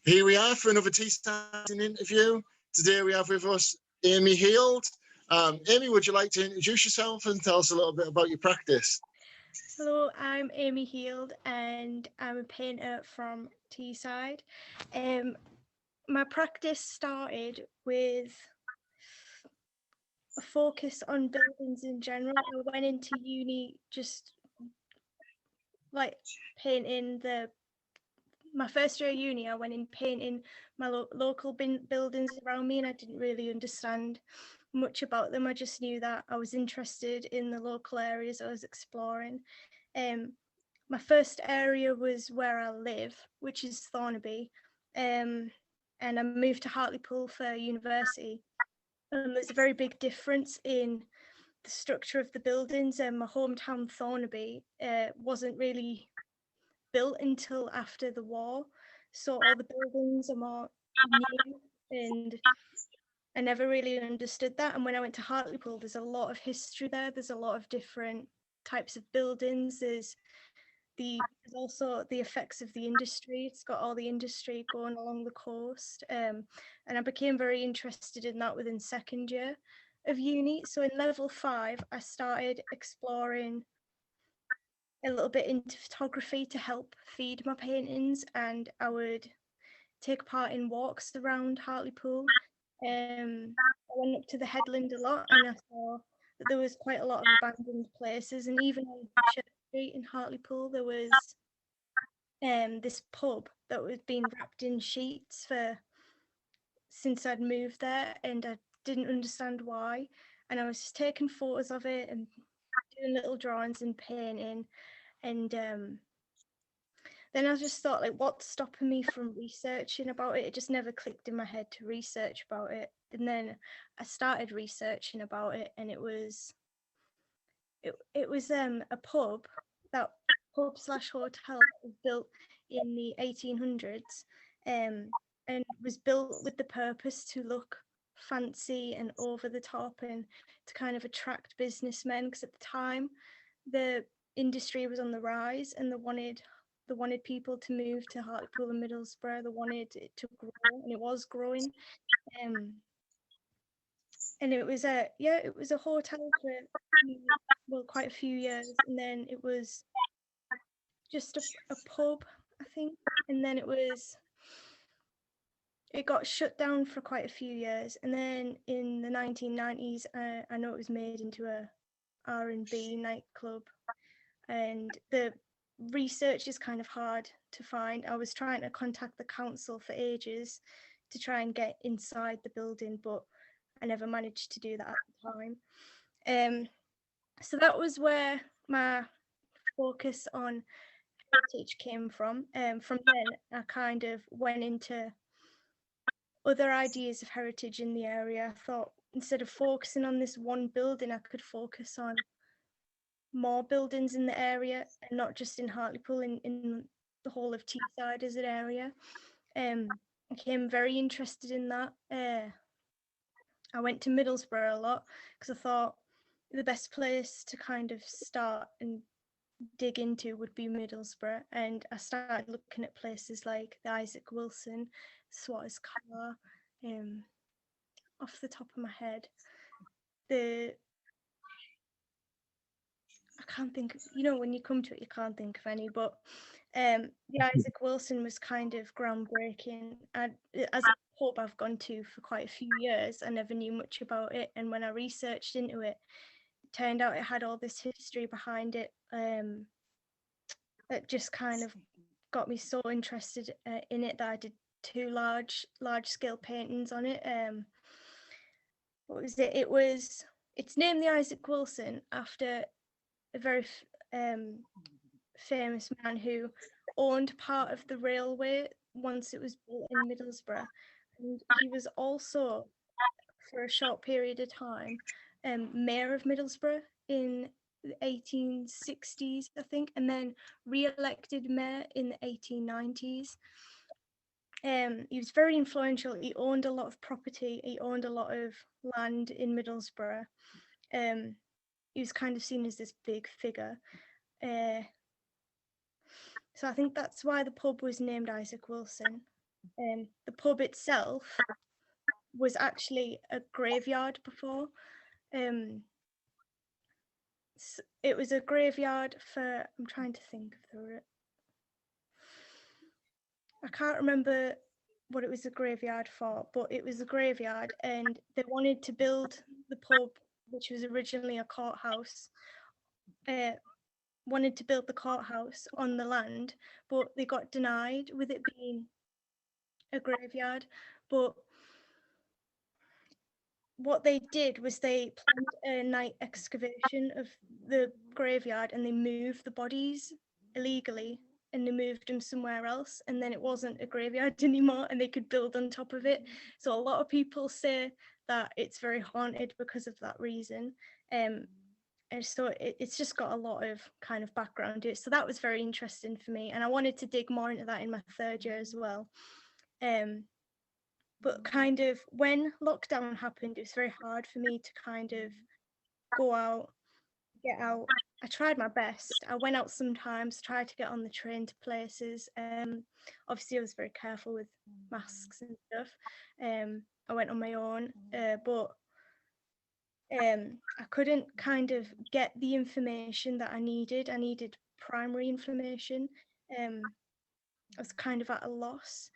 Here we are for another Teesside interview. Today we have with us Amy Heald. Amy, would you like to introduce yourself and tell us a little bit about your practice? Hello, I'm Amy Heald and I'm a painter from Teesside. My practice started with a focus on buildings in general. I went into uni just like painting my first year of uni. I went in painting my local buildings around me, and I didn't really understand much about them. I just knew that I was interested in the local areas I was exploring. My first area was where I live, which is Thornaby, and I moved to Hartlepool for university. There's a very big difference in the structure of the buildings. My hometown Thornaby wasn't really built until after the war, so all the buildings are more new, and I never really understood that. And when I went to Hartlepool, there's a lot of history there. There's a lot of different types of buildings. There's also the effects of the industry. It's got all the industry going along the coast, and I became very interested in that within second year of uni. So in level 5, I started exploring a little bit into photography to help feed my paintings, and I would take part in walks around Hartlepool. I went up to the headland a lot, and I saw that there was quite a lot of abandoned places, and even on Church Street in Hartlepool there was this pub that was being wrapped in sheets for since I'd moved there, and I didn't understand why. And I was just taking photos of it and doing little drawings and painting, and then I just thought, like, what's stopping me from researching about it? It just never clicked in my head to research about it. And then I started researching about it, and it was a pub slash hotel that was built in the 1800s, and was built with the purpose to look fancy and over the top and to kind of attract businessmen, because at the time the industry was on the rise and they wanted people to move to Hartlepool and Middlesbrough. They wanted it to grow, and it was growing. Um, and it was a hotel for quite a few years, and then it was just a pub, I think, and then it got shut down for quite a few years, and then in the 1990s, I know it was made into a R&B nightclub, and the research is kind of hard to find. I was trying to contact the council for ages to try and get inside the building, but I never managed to do that at the time. So that was where my focus on heritage came from. From then, I kind of went into other ideas of heritage in the area. I thought instead of focusing on this one building, I could focus on more buildings in the area, and not just in Hartlepool, in the whole of Teesside as an area. I became very interested in that. I went to Middlesbrough a lot because I thought the best place to kind of start and dig into would be Middlesbrough, and I started looking at places like the Isaac Wilson, Swatters Car, off the top of my head. I can't think, when you come to it, you can't think of any, but the Isaac Wilson was kind of groundbreaking. And as a pub I've gone to for quite a few years, I never knew much about it. And when I researched into it, it turned out it had all this history behind it, that just kind of got me so interested in it that I did 2 large scale paintings on it. What was it? It's named the Isaac Wilson after a very famous man who owned part of the railway once it was built in Middlesbrough, and he was also, for a short period of time, mayor of Middlesbrough in the 1860s, I think, and then re-elected mayor in the 1890s. He was very influential. He owned a lot of property. He owned a lot of land in Middlesbrough. He was kind of seen as this big figure. So I think that's why the pub was named Isaac Wilson. The pub itself was actually a graveyard before. It was a graveyard for, I'm trying to think through it. I can't remember what it was a graveyard for, but it was a graveyard, and they wanted to build the pub, which was originally a courthouse, wanted to build the courthouse on the land, but they got denied with it being a graveyard. But what they did was they planned a night excavation of the graveyard, and they moved the bodies illegally, and they moved them somewhere else, and then it wasn't a graveyard anymore, and they could build on top of it. So a lot of people say that it's very haunted because of that reason. And so it's just got a lot of kind of background to it. So that was very interesting for me, and I wanted to dig more into that in my third year as well. But kind of when lockdown happened, it was very hard for me to kind of go out, get out. I tried my best. I went out sometimes, tried to get on the train to places. Obviously, I was very careful with masks and stuff. I went on my own, but I couldn't kind of get the information that I needed. I needed primary information. I was kind of at a loss.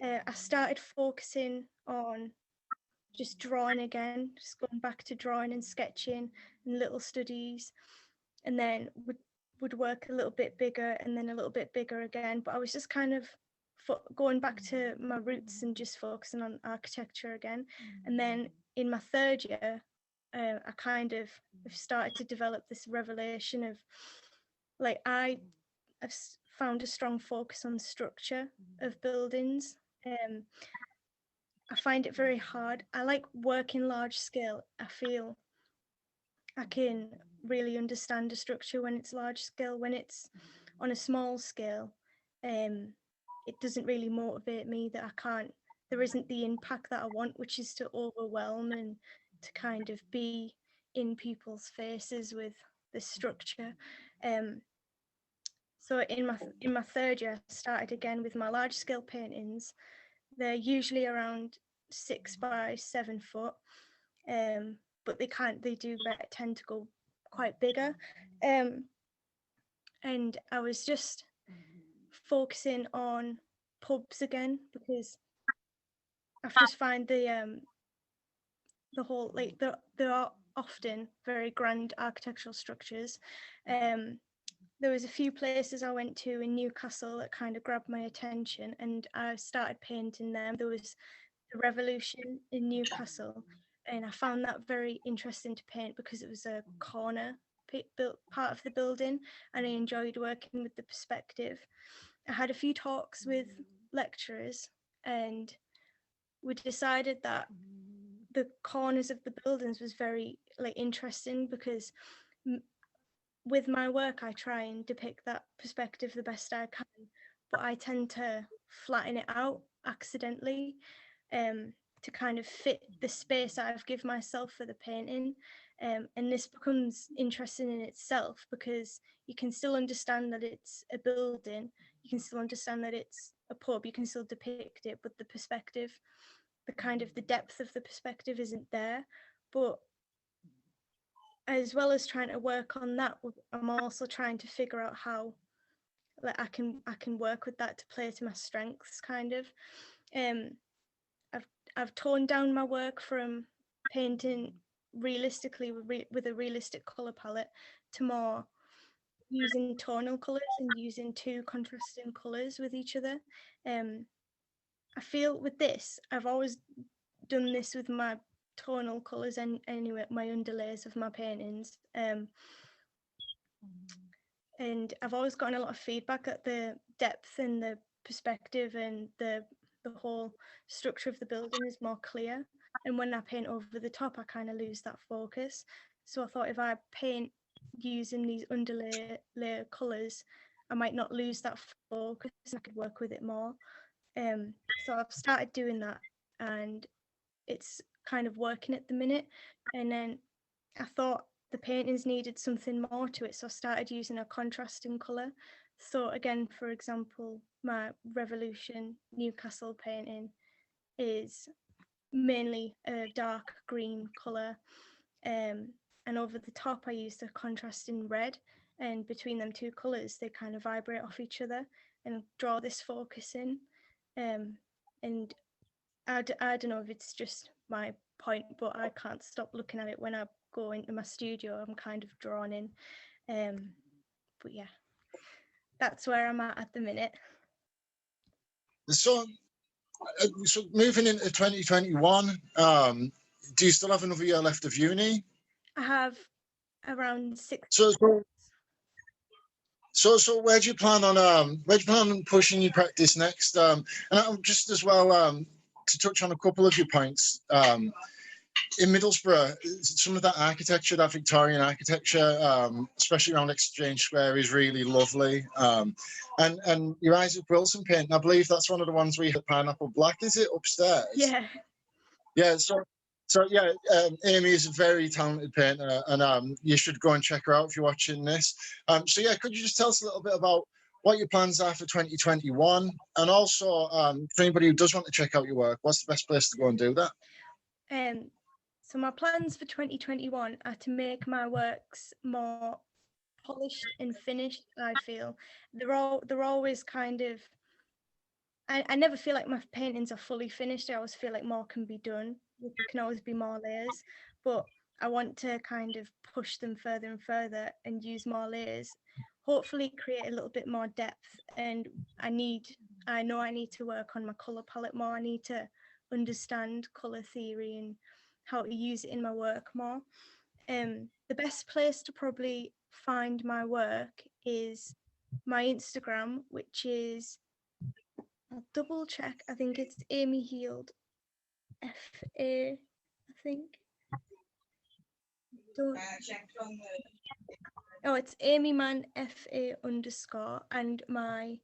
I started focusing on just drawing again, just going back to drawing and sketching and little studies, and then would work a little bit bigger and then a little bit bigger again. But I was just kind of going back to my roots and just focusing on architecture again. And then in my third year, I kind of started to develop this revelation of, like, I've found a strong focus on structure of buildings. I find it very hard. I like working large scale. I feel I can really understand a structure when it's large scale. When it's on a small scale, it doesn't really motivate me, that there isn't the impact that I want, which is to overwhelm and to kind of be in people's faces with the structure. So in my third year, I started again with my large scale paintings. They're usually around 6 by 7 foot, but they do tend to go quite bigger. And I was just focusing on pubs again, because I've just find the whole, like, there are often very grand architectural structures. There was a few places I went to in Newcastle that kind of grabbed my attention, and I started painting them. There was the Revolution in Newcastle, and I found that very interesting to paint because it was a corner built part of the building, and I enjoyed working with the perspective. I had a few talks with lecturers, and we decided that the corners of the buildings was very, like, interesting, because with my work I try and depict that perspective the best I can, but I tend to flatten it out accidentally, to kind of fit the space I've given myself for the painting. And this becomes interesting in itself, because you can still understand that it's a building, you can still understand that it's a pub, you can still depict it, but the perspective, the depth of the perspective isn't there. But as well as trying to work on that, I'm also trying to figure out how, like, I can work with that to play to my strengths, kind of. I've toned down my work from painting realistically with a realistic color palette to more using tonal colors and using two contrasting colors with each other. I feel with this, I've always done this with my tonal colors and anyway, my underlays of my paintings. And I've always gotten a lot of feedback that the depth and the perspective and the whole structure of the building is more clear. And when I paint over the top, I kind of lose that focus. So I thought, if I paint using these underlay layer colours, I might not lose that focus and I could work with it more. So I've started doing that, and it's kind of working at the minute. And then I thought the paintings needed something more to it, so I started using a contrasting colour. So again, for example, my Revolution Newcastle painting is mainly a dark green colour, and over the top I used a contrasting red, and between them two colours they kind of vibrate off each other and draw this focus in. And I don't know if it's just my point, but I can't stop looking at it when I go into my studio. I'm kind of drawn in. But yeah, that's where I'm at the minute. So, so moving into 2021, do you still have another year left of uni? I have around 6. So where do you plan on pushing your practice next? And just as well, to touch on a couple of your points, in Middlesbrough, some of that architecture, that Victorian architecture, especially around Exchange Square, is really lovely. And your Isaac Wilson painting, I believe that's one of the ones we had Pineapple Black, is it, upstairs? Yeah. Yeah, so yeah, Amy is a very talented painter, and you should go and check her out if you're watching this. So yeah, could you just tell us a little bit about what your plans are for 2021, and also for anybody who does want to check out your work, what's the best place to go and do that? So my plans for 2021 are to make my works more polished and finished. I feel they're always kind of. I never feel like my paintings are fully finished. I always feel like more can be done. There can always be more layers, but I want to kind of push them further and further and use more layers. Hopefully create a little bit more depth. And I know I need to work on my color palette more. I need to understand color theory and how to use it in my work more. The best place to probably find my work is my Instagram, which is, I'll double check. I think it's Amy Heald, FA, I think. Oh, it's Amy Man FA _, and my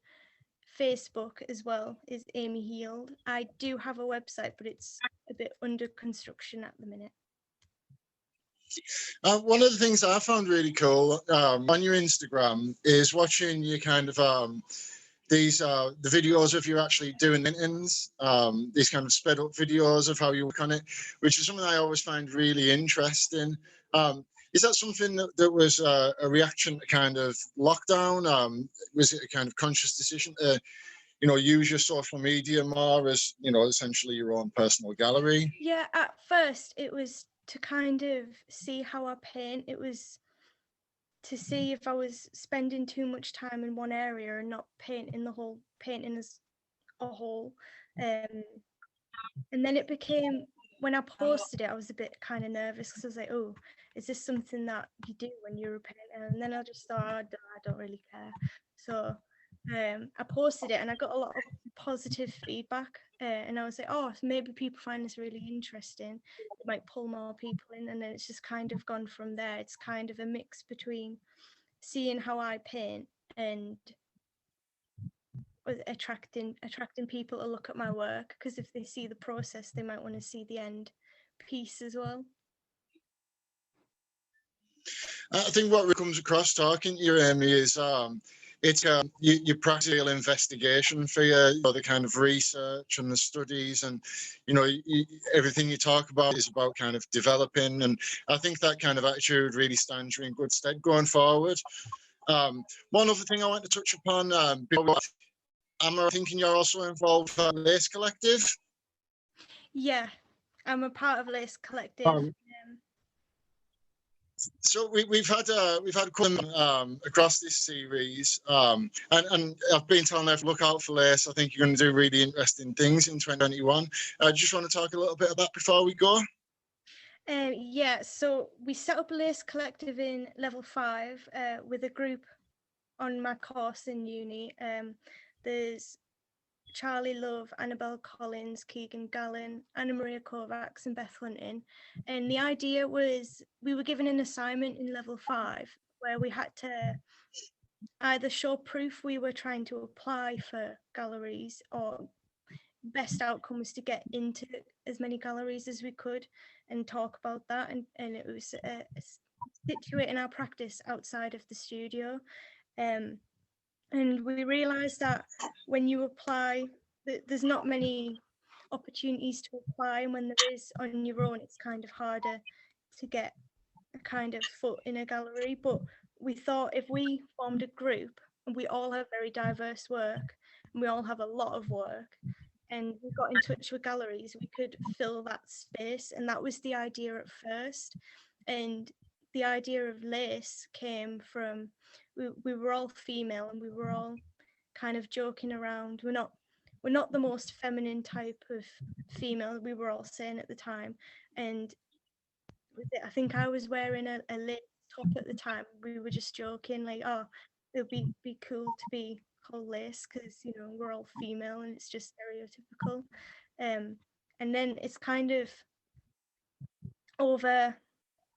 Facebook as well is Amy Heald. I do have a website, but it's a bit under construction at the minute. One of the things I found really cool on your Instagram is watching you kind of the videos of you actually doing paintings, these kind of sped up videos of how you work on it, which is something I always find really interesting. Is that something that was a reaction to kind of lockdown? Was it a kind of conscious decision to, use your social media more as, essentially your own personal gallery? Yeah, at first it was to kind of see how I paint. It was to see if I was spending too much time in one area and not painting as a whole. And then it became, when I posted it, I was a bit kind of nervous because I was like, oh, is this something that you do when you're a painter? And then I just thought, I don't really care. So I posted it and I got a lot of positive feedback. And I was like, oh, maybe people find this really interesting. It might pull more people in. And then it's just kind of gone from there. It's kind of a mix between seeing how I paint and attracting people to look at my work, because if they see the process they might want to see the end piece as well. I think what comes across talking to you, Amy, is it's your practical investigation for the kind of research and the studies, and everything you talk about is about kind of developing, and I think that kind of attitude really stands you in good stead going forward. One other thing I want to touch upon, I'm thinking you're also involved with Lace Collective. Yeah, I'm a part of Lace Collective. So we've had across this series, and I've been telling everyone, look out for Lace. I think you're going to do really interesting things in 2021. I just want to talk a little bit about before we go. Yeah, so we set up a Lace Collective in level 5 with a group on my course in uni. There's Charlie Love, Annabelle Collins, Keegan Gallen, Anna Maria Kovacs, and Beth Hunting. And the idea was we were given an assignment in level 5 where we had to either show proof we were trying to apply for galleries, or best outcome was to get into as many galleries as we could and talk about that. And it was situating our practice outside of the studio. And we realised that when you apply, there's not many opportunities to apply, and when there is on your own, it's kind of harder to get a kind of foot in a gallery. But we thought if we formed a group and we all have very diverse work and we all have a lot of work and we got in touch with galleries, we could fill that space. And that was the idea at first. And the idea of Lace came from we were all female and we were all kind of joking around. We're not the most feminine type of female, we were all saying at the time. And I think I was wearing a lace top at the time. We were just joking, like, oh, it would be cool to be called Lace because, you know, we're all female and it's just stereotypical. And then it's kind of over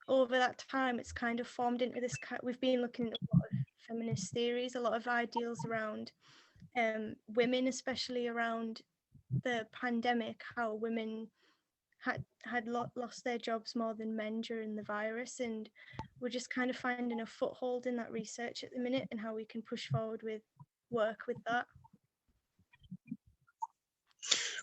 that time, it's kind of formed into this. We've been looking at a lot of feminist theories, a lot of ideals around women, especially around the pandemic, how women had lost their jobs more than men during the virus, and we're just kind of finding a foothold in that research at the minute and how we can push forward with work with that.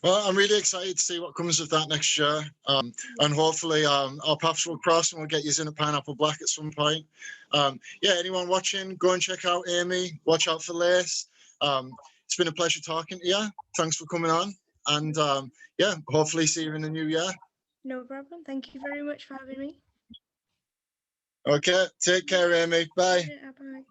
Well, I'm really excited to see what comes of that next year, and hopefully our paths will cross and we'll get you in a Pineapple Black at some point. Yeah, anyone watching, go and check out Amy, watch out for Lace. It's been a pleasure talking to you. Thanks for coming on, and yeah, hopefully see you in the new year. No problem. Thank you very much for having me. Okay, take care, Amy. Bye. Yeah, bye.